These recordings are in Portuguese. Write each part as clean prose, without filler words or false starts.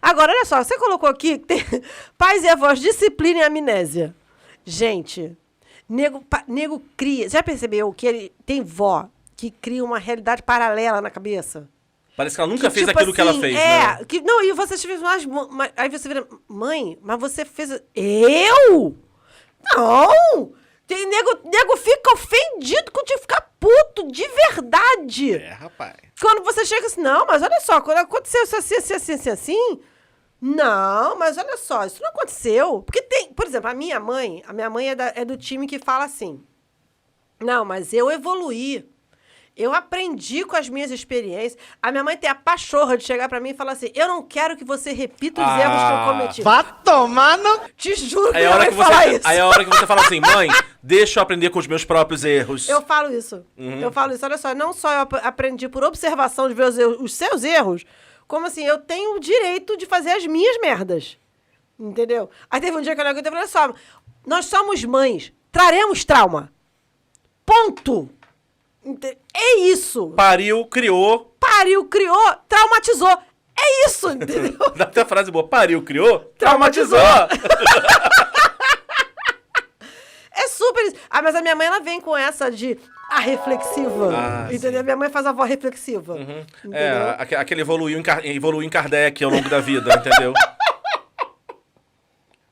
Agora, olha só, você colocou aqui que tem pais e avós, disciplina e amnésia. Gente, nego cria... Já percebeu que ele tem vó que cria uma realidade paralela na cabeça? Parece que ela nunca fez tipo aquilo que ela fez, né? Não, e você fez mais... Aí você vira, mãe, mas você fez... Eu? Não! Nego fica ofendido contigo, fica puto, de verdade. É, rapaz. Quando você chega assim, não, mas olha só, quando aconteceu isso assim... Não, mas olha só, isso não aconteceu. Porque tem, por exemplo, a minha mãe é do time que fala assim, não, mas eu evoluí. Eu aprendi com as minhas experiências. A minha mãe tem a pachorra de chegar pra mim e falar assim, eu não quero que você repita os erros que eu cometi. Vá tomar no... Te juro que Aí minha mãe fala isso. Aí a hora que você fala assim, mãe, deixa eu aprender com os meus próprios erros. Eu falo isso. Eu falo isso. Olha só, não só eu aprendi por observação de ver os seus erros, como assim, eu tenho o direito de fazer as minhas merdas. Entendeu? Aí teve um dia que eu não aguentei e falei, olha só, nós somos mães, traremos trauma. Ponto. É isso. Pariu, criou. Traumatizou. É isso, entendeu? Dá até a frase boa. Pariu, criou, traumatizou. É super isso. Ah, mas a minha mãe, ela vem com essa de a reflexiva. Entendeu? Sim. Minha mãe faz a avó reflexiva. É, aquele evoluiu em Kardec ao longo da vida, entendeu?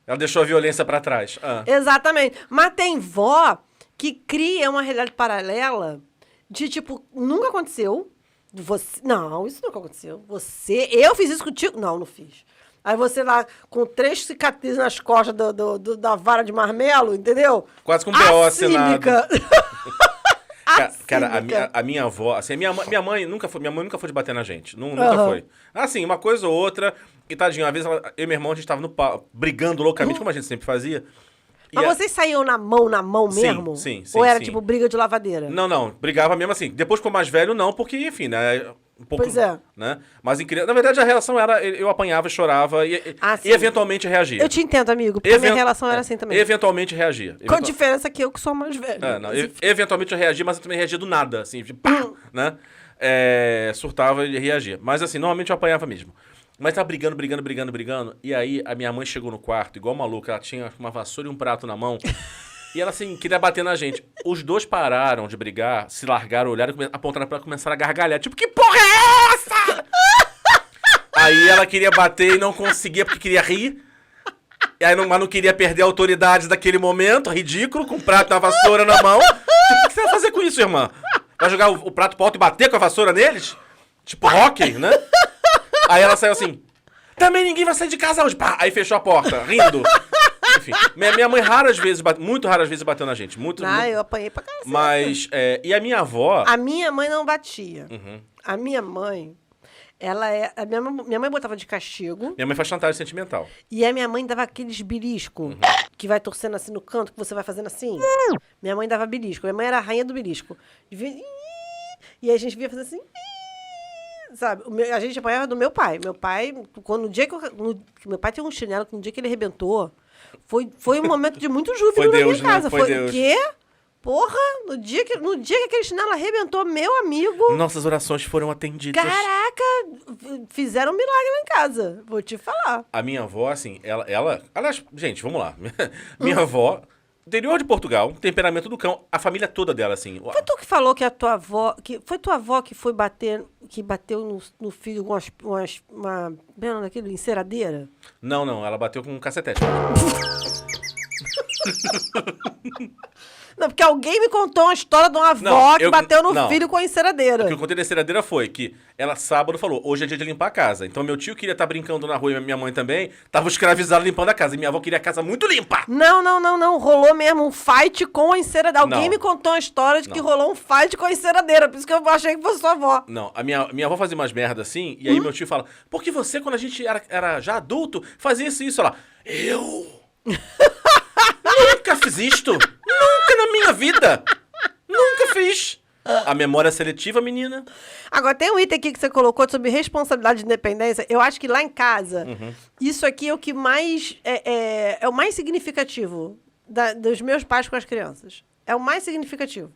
Ela deixou a violência pra trás. Exatamente. Mas tem vó que cria uma realidade paralela de tipo, nunca aconteceu. Não, isso nunca aconteceu. Eu fiz isso contigo? Não, não fiz. Aí você lá com 3 cicatrizes nas costas da vara de marmelo, entendeu? Quase com B.O. assinado. Cara, Cínica. a minha avó, assim, minha mãe nunca foi de bater na gente. Nunca foi. Assim, uma coisa ou outra. E tadinho, às vezes eu e meu irmão, a gente tava brigando loucamente, como a gente sempre fazia. Mas vocês saíam na mão mesmo? Sim. Ou era sim. tipo briga de lavadeira? Não, brigava mesmo assim. Depois ficou mais velho, não, porque, enfim, né? Um pouco, Pois é. Né? Mas na verdade a relação era, eu apanhava, chorava e eventualmente reagia. Eu te entendo, amigo, porque a minha relação era assim também. Eventualmente reagia. Com a diferença que eu que sou mais velho. Eventualmente eu reagia, mas eu também reagia do nada, assim, tipo, pá, né? Surtava e reagia. Mas assim, normalmente eu apanhava mesmo. Mas tava brigando. E aí a minha mãe chegou no quarto, igual maluca, ela tinha uma vassoura e um prato na mão. E ela, assim, queria bater na gente. Os dois pararam de brigar, se largaram, olharam, apontaram pra ela e começaram a gargalhar. Tipo, que porra é essa? Aí ela queria bater e não conseguia porque queria rir. Mas não queria perder a autoridade daquele momento, ridículo, com o prato na vassoura na mão. Tipo, o que você vai fazer com isso, irmã? Vai jogar o prato pro alto e bater com a vassoura neles? Tipo, hockey, né? Aí ela saiu assim, também ninguém vai sair de casa hoje. Pá! Aí fechou a porta, rindo. Enfim, minha mãe muito raras vezes bateu na gente. Eu apanhei pra caramba. Mas, e a minha avó... A minha mãe não batia. A minha mãe, minha mãe botava de castigo. Minha mãe faz chantagem sentimental. E a minha mãe dava aqueles beliscos que vai torcendo assim no canto, que você vai fazendo assim. Minha mãe dava belisco. Minha mãe era a rainha do belisco. E aí a gente via fazer assim... Sabe, a gente apanhava do meu pai. Meu pai, no dia que meu pai tem um chinelo, que no dia que ele arrebentou, foi um momento de muito júbilo na minha casa. Foi Deus. O quê? Porra, no dia que aquele chinelo arrebentou, meu amigo... Nossas orações foram atendidas. Caraca, fizeram um milagre lá em casa, vou te falar. A minha avó, assim, ela... Aliás, gente, vamos lá. Minha avó... Interior de Portugal, temperamento do cão, a família toda dela, assim. Foi tu que falou que a tua avó... Foi tua avó que foi que bateu no filho com uma daquele, enceradeira? Não, ela bateu com um cacetete. Não, porque alguém me contou uma história de uma avó que bateu no filho com a enceradeira. O que eu contei da enceradeira foi que ela, sábado, falou, hoje é dia de limpar a casa. Então, meu tio queria estar brincando na rua e minha mãe também, tava escravizado limpando a casa. E minha avó queria a casa muito limpa. Não. Rolou mesmo um fight com a enceradeira. Alguém me contou uma história de que rolou um fight com a enceradeira. Por isso que eu achei que fosse sua avó. Não, a minha avó fazia umas merdas assim, e aí meu tio fala, por que você, quando a gente era já adulto, fazia isso? Ela, eu... Nunca fiz isto. Nunca na minha vida. Nunca fiz. A memória seletiva, menina. Agora, tem um item aqui que você colocou sobre responsabilidade de independência. Eu acho que lá em casa, isso aqui é o que mais... É o mais significativo dos meus pais com as crianças. É o mais significativo.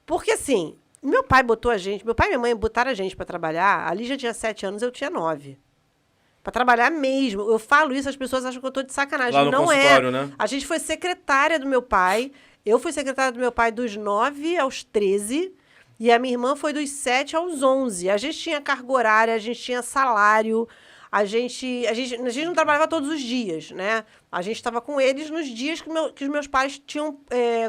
Porque, assim, meu pai e minha mãe botaram a gente pra trabalhar. A Lígia tinha 7 anos, eu tinha 9. Pra trabalhar mesmo. Eu falo isso, as pessoas acham que eu tô de sacanagem. Lá no Não consultório, né? A gente foi secretária do meu pai. Eu fui secretária do meu pai dos 9 aos 13. E a minha irmã foi dos 7 aos 11. A gente tinha carga horária, a gente tinha salário. A gente não trabalhava todos os dias, né? A gente estava com eles nos dias que os meus pais tinham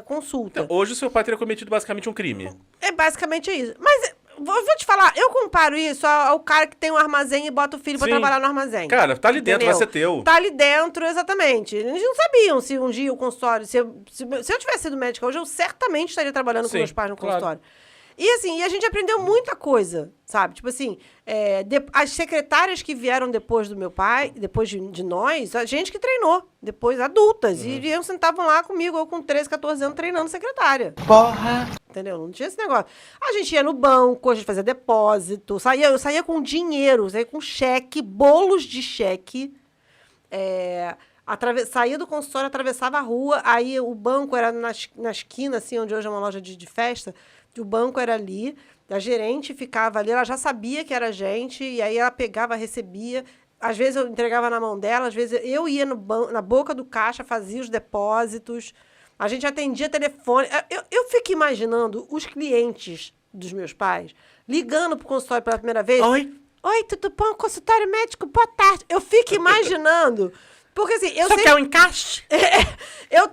consulta. Então, hoje o seu pai teria cometido basicamente um crime. É basicamente isso. Mas vou te falar, eu comparo isso ao cara que tem um armazém e bota o filho pra Sim. trabalhar no armazém. Cara, tá ali dentro, Entendeu? vai ser teu. Tá ali dentro, exatamente. Eles não sabiam se um dia o consultório... Se eu tivesse sido médica hoje, eu certamente estaria trabalhando com Sim, meus pais no claro. consultório. E assim, a gente aprendeu muita coisa, sabe? Tipo assim, as secretárias que vieram depois do meu pai, depois de nós, a gente que treinou, depois adultas. E eles sentavam lá comigo, eu com 13, 14 anos, treinando secretária. Porra! Entendeu? Não tinha esse negócio. A gente ia no banco, a gente fazia depósito, eu saía com dinheiro, saía com cheque, bolos de cheque. Saía do consultório, atravessava a rua, aí o banco era na esquina, assim, onde hoje é uma loja de festa, o banco era ali, a gerente ficava ali, ela já sabia que era a gente, e aí ela pegava, recebia. Às vezes eu entregava na mão dela, às vezes eu ia na boca do caixa, fazia os depósitos. A gente atendia telefone. Eu fico imaginando os clientes dos meus pais ligando pro consultório pela primeira vez. Oi, tudo bom? Consultório médico, boa tarde. Eu fico imaginando. Porque assim, eu sempre... quer um encaixe?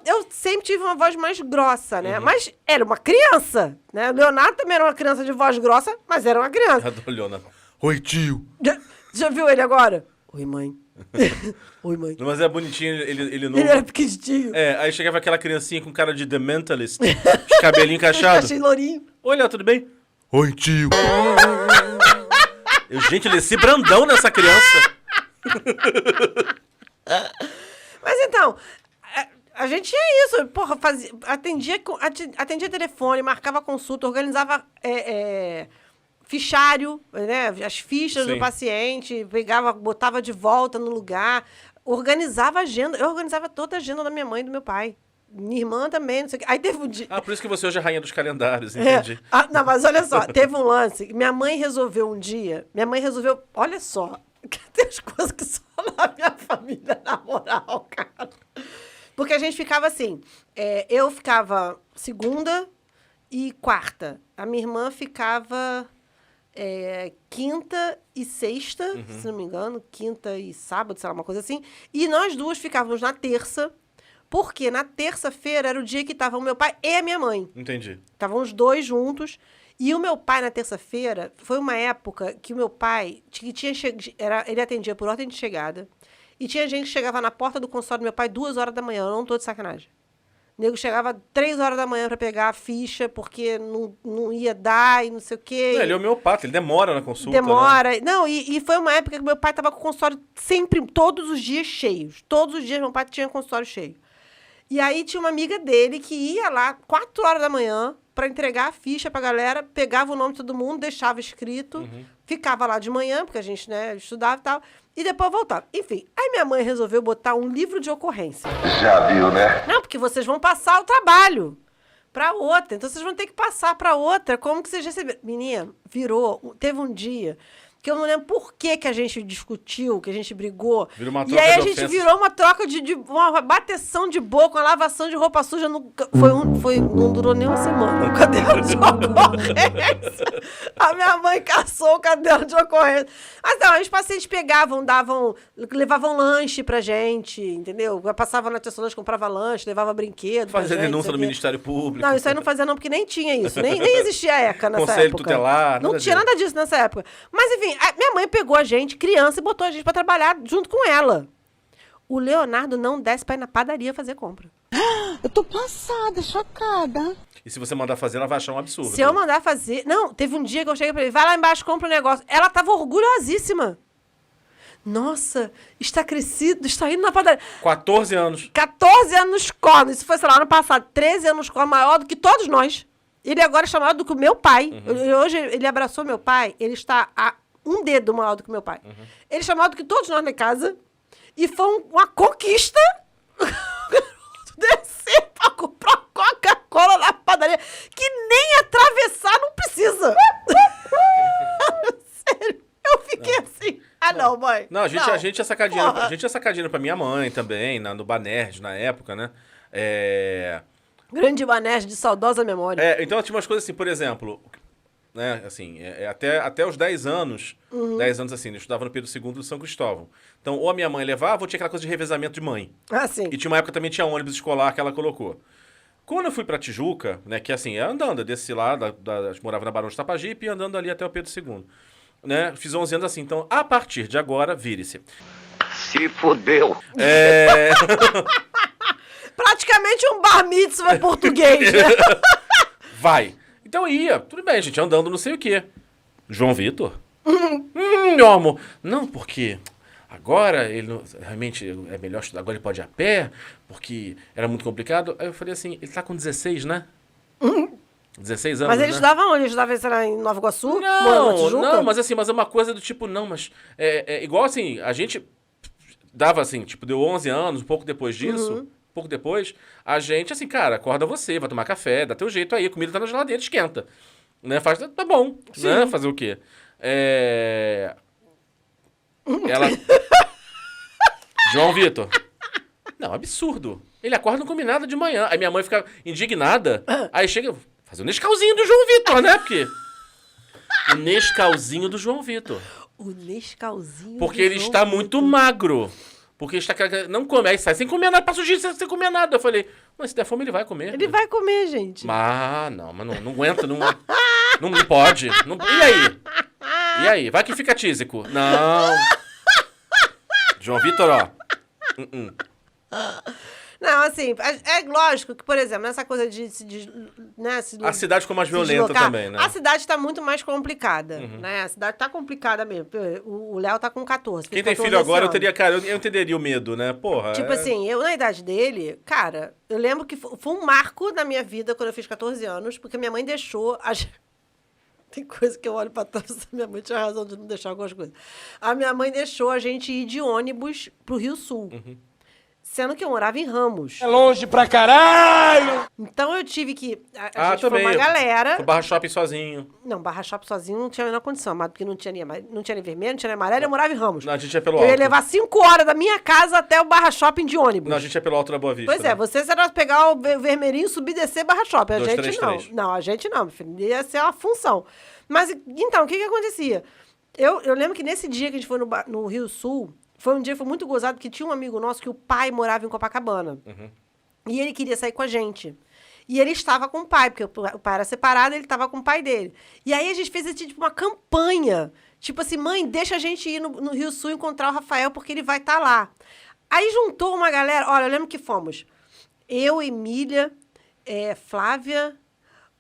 Eu sempre tive uma voz mais grossa, né? Mas era uma criança, né? O Leonardo também era uma criança de voz grossa, mas era uma criança. Leonardo. Oi, tio. Já viu ele agora? Oi, mãe. Oi, mãe. Mas é bonitinho, ele não... Ele era pequenininho. Aí chegava aquela criancinha com cara de The Mentalist, de cabelinho encaixado. Achei lourinho. Oi, Léo, tudo bem? Oi, tio. Gente, ele é esse brandão nessa criança. Mas então, a gente tinha isso. Porra, atendia telefone, marcava consulta, organizava fichário, né? As fichas Sim. do paciente, botava de volta no lugar, organizava a agenda. Eu organizava toda a agenda da minha mãe e do meu pai. Minha irmã também, não sei o quê. Aí teve um dia... Por isso que você hoje é rainha dos calendários, entendi. Não, mas olha só, teve um lance. Minha mãe resolveu um dia... Olha só, tem as coisas que só na minha família, na moral, cara. Porque a gente ficava assim, eu ficava segunda e quarta. A minha irmã ficava quinta e sexta, se não me engano, quinta e sábado, sei lá, uma coisa assim. E nós duas ficávamos na terça, porque na terça-feira era o dia que estavam o meu pai e a minha mãe. Entendi. Estavam os dois juntos. E o meu pai, na terça-feira, foi uma época que o meu pai ele atendia por ordem de chegada. E tinha gente que chegava na porta do consultório do meu pai 2 horas da manhã. Eu não tô de sacanagem. O nego chegava 3 horas da manhã pra pegar a ficha, porque não ia dar e não sei o quê. Ele é homeopata, ele demora na consulta. Demora. Né? Não, e foi uma época que meu pai tava com o consultório sempre, todos os dias cheios. Todos os dias meu pai tinha consultório cheio. E aí tinha uma amiga dele que ia lá 4 horas da manhã pra entregar a ficha pra galera, pegava o nome de todo mundo, deixava escrito, ficava lá de manhã, porque a gente, né, estudava e tal, e depois voltava. Enfim, aí minha mãe resolveu botar um livro de ocorrência. Já viu, né? Não, porque vocês vão passar o trabalho pra outra, então vocês vão ter que passar pra outra, como que vocês receberam? Menina, teve um dia que eu não lembro por que a gente discutiu, que a gente brigou. Virou uma E troca aí a de gente ofensas. virou uma troca uma bateção de boca, uma lavação de roupa suja. Não durou nem uma semana. O caderno de ocorrência. A minha mãe caçou o caderno de ocorrência. Mas não, os pacientes pegavam, levavam lanche pra gente, entendeu? Passava na Tessalões, comprava lanche, levava brinquedo. Fazer pra gente, denúncia sei no o quê. Ministério Público. Não, isso aí não fazia não, porque nem tinha isso. Nem existia ECA nessa Conselho época. tutelar, Não nada tinha disso. nada disso nessa época. Mas, enfim, minha mãe pegou a gente, criança, e botou a gente pra trabalhar junto com ela. O Leonardo não desce pra ir na padaria fazer compra. Eu tô passada, chocada. E se você mandar fazer, ela vai achar um absurdo. Se eu mandar fazer... Não, teve um dia que eu cheguei pra ele, vai lá embaixo, compra um negócio. Ela tava orgulhosíssima. Nossa, está crescido, está indo na padaria. 14 anos. 14 anos corno. Isso foi, sei lá, ano passado. 13 anos corno, maior do que todos nós. Ele agora é maior do que o meu pai. Hoje ele abraçou meu pai, ele está a um dedo maior do que o meu pai. Ele está maior do que todos nós na casa. E foi uma conquista descer pra comprar Coca-Cola na padaria, que nem atravessar não precisa. Sério, eu fiquei assim. Ah, não, mãe. Não, a gente ia sacadinha pra minha mãe também, no Banerj, na época, né? Grande Banerj de saudosa memória. Então tinha umas coisas assim, por exemplo, né, assim, até os 10 anos, 10 anos assim, eu estudava no Pedro II do São Cristóvão. Então, ou a minha mãe levava, ou tinha aquela coisa de revezamento de mãe. Ah, sim. E tinha uma época também tinha ônibus escolar que ela colocou. Quando eu fui pra Tijuca, né, que assim, andando, eu desci lá, morava na Barão de Tapajipe e andando ali até o Pedro II. Né, fiz 11 anos assim, então, a partir de agora, vire-se. Se fudeu. Praticamente um bar mitzvah português, né? Vai. Então ia, tudo bem, gente, andando não sei o quê. João Vitor? Meu amor. Não, porque agora ele realmente é melhor estudar, agora ele pode ir a pé, porque era muito complicado. Aí eu falei assim, ele tá com 16, né? 16 anos, Mas ele né? estudava onde? Ele estudava sei lá, em Nova Iguaçu? Morando na Tijuca? Não, mas assim, mas é uma coisa do tipo, não, mas igual assim, a gente dava assim, tipo, deu 11 anos, um pouco depois disso, pouco depois, a gente, assim, cara, acorda você, vai tomar café, dá teu jeito aí, a comida tá na geladeira, esquenta. Né? Faz, tá bom, né? Fazer o quê? Ela... João Vitor. Não, absurdo. Ele acorda não come nada de manhã. Aí minha mãe fica indignada, aí chega, fazer o Nescauzinho do João Vitor, né? Porque... O Nescauzinho do João Vitor. O Nescauzinho Porque ele está muito magro. Porque ele está... Não come, aí sai sem comer nada, passa o dia sem comer nada. Eu falei, mas se der fome ele vai comer. Ele vai comer, gente. Mas não aguenta, não pode. Não, e aí? E aí? Vai que fica tísico. Não. João Vitor, ó. Não, assim, é lógico que, por exemplo, nessa coisa de né, a cidade ficou mais violenta também, né? A cidade tá muito mais complicada, né? A cidade tá complicada mesmo. O Léo tá com 14. Quem tem filho agora, eu entenderia o medo, né? Porra. Tipo assim, eu na idade dele, cara, eu lembro que foi um marco na minha vida quando eu fiz 14 anos, porque minha mãe deixou... Tem coisa que eu olho pra trás, minha mãe tinha razão de não deixar algumas coisas. A minha mãe deixou a gente ir de ônibus pro Rio Sul. Sendo que eu morava em Ramos. É longe pra caralho! Então eu tive que... A gente também. foi uma galera... Pro Barra Shopping sozinho. Não, Barra Shopping sozinho não tinha a menor condição, mas porque não tinha nem vermelho, não tinha nem amarelo, eu morava em Ramos. Não, a gente ia pelo Eu alto. ia levar 5 horas da minha casa até o Barra Shopping de ônibus. Não, a gente ia pelo alto da Boa Vista. Pois é, né? vocês eram pegar o vermelhinho, subir e descer Barra Shopping. A 2, gente 3, não. 3. Não, a gente não, meu filho. Ia ser uma função. Mas, então, o que acontecia? Eu lembro que nesse dia que a gente foi no Rio Sul, foi um dia que foi muito gozado, porque tinha um amigo nosso que o pai morava em Copacabana. E ele queria sair com a gente. E ele estava com o pai, porque o pai era separado, ele estava com o pai dele. E aí a gente fez tipo uma campanha. Tipo assim, mãe, deixa a gente ir no Rio Sul encontrar o Rafael, porque ele vai estar lá. Aí juntou uma galera. Olha, eu lembro que fomos eu, Emília, Flávia,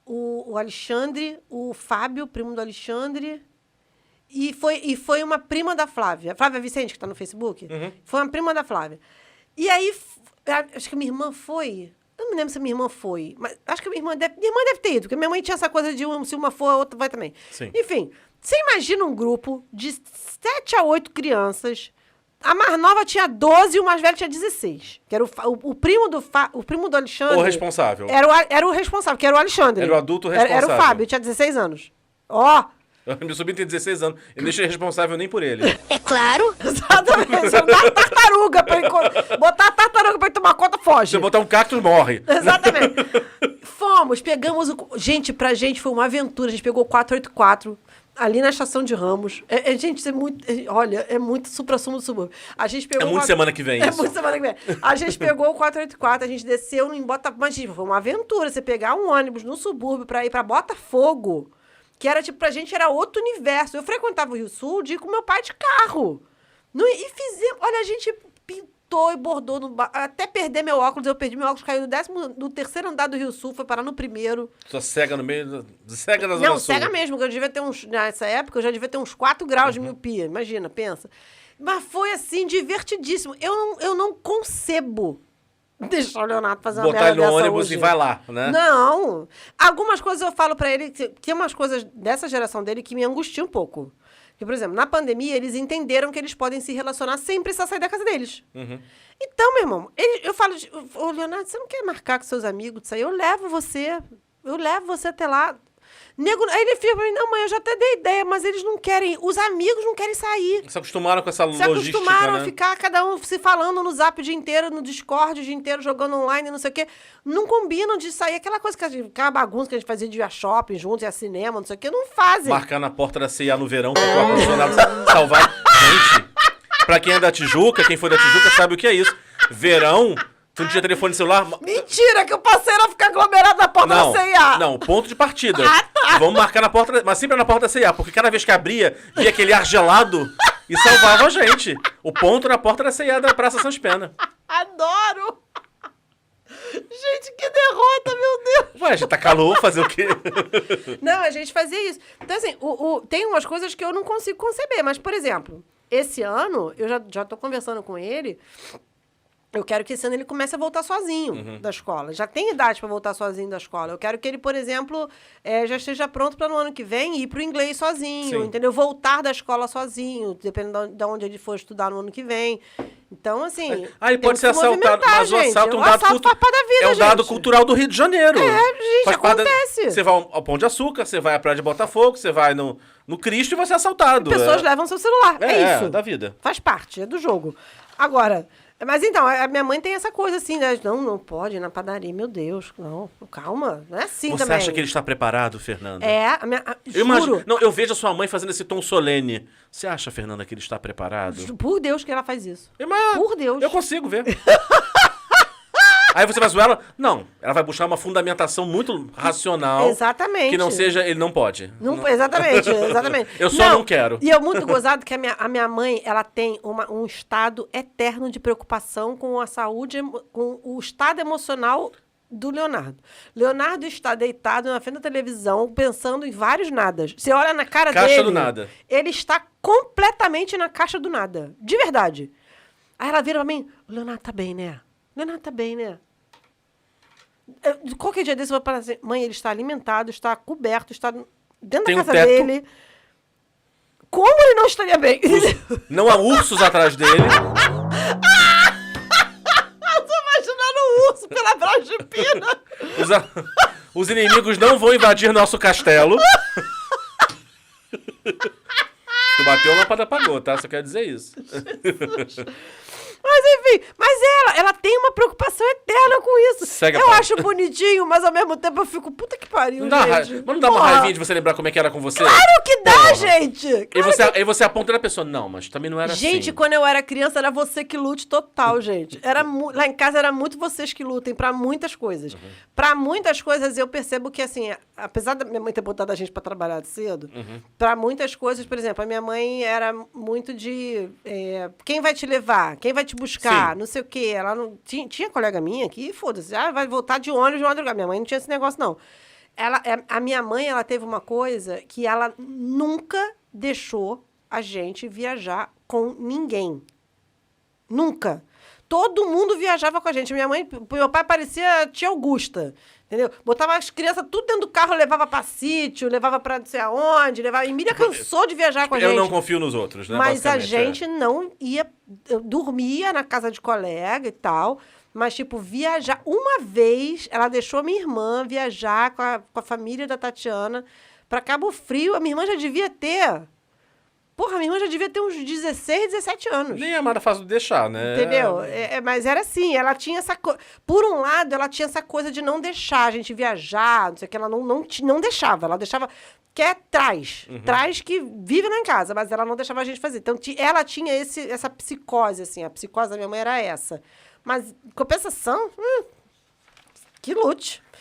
o Alexandre, o Fábio, primo do Alexandre... E foi uma prima da Flávia. Flávia Vicente, que tá no Facebook. Foi uma prima da Flávia. E aí, acho que minha irmã foi... Eu não me lembro se minha irmã foi. Mas acho que minha irmã deve ter ido. Porque minha mãe tinha essa coisa de se uma for, a outra vai também. Sim. Enfim, você imagina um grupo de 7 a 8 crianças. A mais nova tinha 12 e o mais velho tinha 16. Que era o primo do Alexandre. O responsável. Era o responsável, que era o Alexandre. Era o adulto responsável. Era o Fábio, tinha 16 anos. Ó... Meu sobrinho tem 16 anos. Eu não deixei responsável nem por ele. É claro. Exatamente. Você dá tartaruga pra ele... Botar a tartaruga pra ele tomar conta, foge. Se eu botar um cactus, morre. Exatamente. Fomos, pegamos... Gente, pra gente foi uma aventura. A gente pegou o 484 ali na estação de Ramos. Gente, isso é muito... Olha, é muito supra-sumo do subúrbio. A gente pegou... É muito semana que vem isso. É muito semana que vem. A gente pegou o 484, a gente desceu em Botafogo. Mas, gente, foi uma aventura. Você pegar um ônibus no subúrbio pra ir pra Botafogo... Que era, tipo, pra gente era outro universo. Eu frequentava o Rio Sul de ir com meu pai de carro. E fizemos... Olha, a gente pintou e bordou até perder meu óculos. Eu perdi meu óculos, caiu do 3º andar do Rio Sul, foi parar no 1º. Só cega no meio... Cega da Zona Não, Sul. cega mesmo, que eu devia ter nessa época, eu já devia ter uns 4 graus de miopia. Imagina, pensa. Mas foi, assim, divertidíssimo. Eu não concebo deixar o Leonardo fazer uma botar merda ele no dessa ônibus hoje. e vai lá, né? Não. Algumas coisas eu falo pra ele, que tem umas coisas dessa geração dele que me angustiam um pouco. Que, por exemplo, na pandemia, eles entenderam que eles podem se relacionar sem precisar sair da casa deles. Então, meu irmão, eu falo, ô Leonardo, você não quer marcar com seus amigos disso aí? Eu levo você até lá. Aí ele fica pra mim, não, mãe, eu já até dei ideia, mas eles não querem, os amigos não querem sair. Se acostumaram com essa Se logística, acostumaram né? a ficar cada um se falando no Zap o dia inteiro, no Discord o dia inteiro, jogando online, não sei o quê. Não combinam de sair. Aquela coisa aquela bagunça que a gente fazia de ir a shopping juntos, ir a cinema, não sei o quê, não fazem. Marcar na porta da C&A no verão, com o ar-condicionado salvar. Gente, pra quem é da Tijuca, quem foi da Tijuca sabe o que é isso. Verão, tu não tinha telefone celular... Mentira, que o parceiro ia ficar aglomerado na porta da C&A. Não, ponto de partida. Vamos marcar na porta, mas sempre na porta da C&A, porque cada vez que abria, via aquele ar gelado e salvava a gente. O ponto na porta da C&A da Praça Sans Pena. Adoro! Gente, que derrota, meu Deus! Ué, a gente tá calor, fazer o quê? Não, a gente fazia isso. Então, assim, tem umas coisas que eu não consigo conceber, mas, por exemplo, esse ano, eu já tô conversando com ele... Eu quero que esse ano ele comece a voltar sozinho da escola. Já tem idade para voltar sozinho da escola. Eu quero que ele, por exemplo, já esteja pronto para no ano que vem ir para o inglês sozinho, Sim. entendeu? Voltar da escola sozinho, dependendo de onde ele for estudar no ano que vem. Então, assim... Ah, ele tem pode que ser se assaltado, movimentar, mas o gente. assalto é um O dado assalto faz parte da vida, é um dado gente. cultural do Rio de Janeiro. Gente, Faz parte acontece. Você vai ao Pão de Açúcar, você vai à Praia de Botafogo, você vai no Cristo e vai ser assaltado. Pessoas levam seu celular. É isso. da vida. Faz parte, é do jogo. Agora... Mas então, a minha mãe tem essa coisa assim, né? Não pode ir na padaria, meu Deus. Não, calma, não é assim Você também. acha que ele está preparado, Fernanda? Juro. Eu imagino, não, eu vejo a sua mãe fazendo esse tom solene. Você acha, Fernanda, que ele está preparado? Por Deus que ela faz isso. Por Deus. Eu consigo ver. Aí você vai zoar ela? Não, ela vai buscar uma fundamentação muito racional. Exatamente. Que não seja, ele não pode. Exatamente. Eu só não quero. E é muito gozado que a minha mãe, ela tem um estado eterno de preocupação com a saúde, com o estado emocional do Leonardo. Leonardo está deitado na frente da televisão, pensando em vários nadas. Você olha na cara dele... Caixa do nada. Ele está completamente na caixa do nada. De verdade. Aí ela vira pra mim, o Leonardo tá bem, né? Leonardo tá bem, né? Qualquer dia desse eu vou falar assim, mãe, ele está alimentado, está coberto, está dentro Tem da um casa teto. dele. Como ele não estaria bem? Não há ursos atrás dele. Eu tô imaginando um urso pela Brasipina. Os inimigos não vão invadir nosso castelo. Tu bateu, a lâmpada apagou, tá? Só quero dizer isso. Mas enfim, ela tem uma preocupação eterna com isso. Segue a eu pauta. acho bonitinho, mas ao mesmo tempo eu fico, puta que pariu, Não dá gente. mas não dá uma Porra. raivinha de você lembrar como é que era com você? Claro que dá, Porra. gente. E Claro que... você aponta na pessoa. Não, mas também não era Gente, assim. quando eu era criança, era você que lute total, gente. Lá em casa era muito vocês que lutem pra muitas coisas. Pra muitas coisas eu percebo que, assim, apesar da minha mãe ter botado a gente pra trabalhar cedo, pra muitas coisas, por exemplo, a minha mãe era muito de quem vai te levar, quem vai te buscar, Sim. não sei o quê. Ela não tinha colega minha que, foda-se, vai voltar de ônibus de madrugada. Minha mãe não tinha esse negócio, não. A minha mãe, ela teve uma coisa que ela nunca deixou a gente viajar com ninguém. Nunca. Todo mundo viajava com a gente. Meu pai parecia tia Augusta, entendeu? Botava as crianças tudo dentro do carro, levava pra sítio, levava pra não sei aonde, Emília cansou de viajar com a gente. Eu não confio nos outros, né? Mas a basicamente, gente não ia... Eu dormia na casa de colega e tal, mas, tipo, viajar... Uma vez, ela deixou a minha irmã viajar com a família da Tatiana pra Cabo Frio. A minha irmã já devia ter... Porra, minha irmã já devia ter uns 16, 17 anos. Nem a Amada faz deixar, né? Entendeu? Mas era assim, ela tinha essa coisa... Por um lado, ela tinha essa coisa de não deixar a gente viajar, não sei o que, ela não deixava. Ela deixava... Que é traz que vive lá em casa, mas ela não deixava a gente fazer. Então, ela tinha essa psicose, assim. A psicose da minha mãe era essa. Mas, compensação, que lute.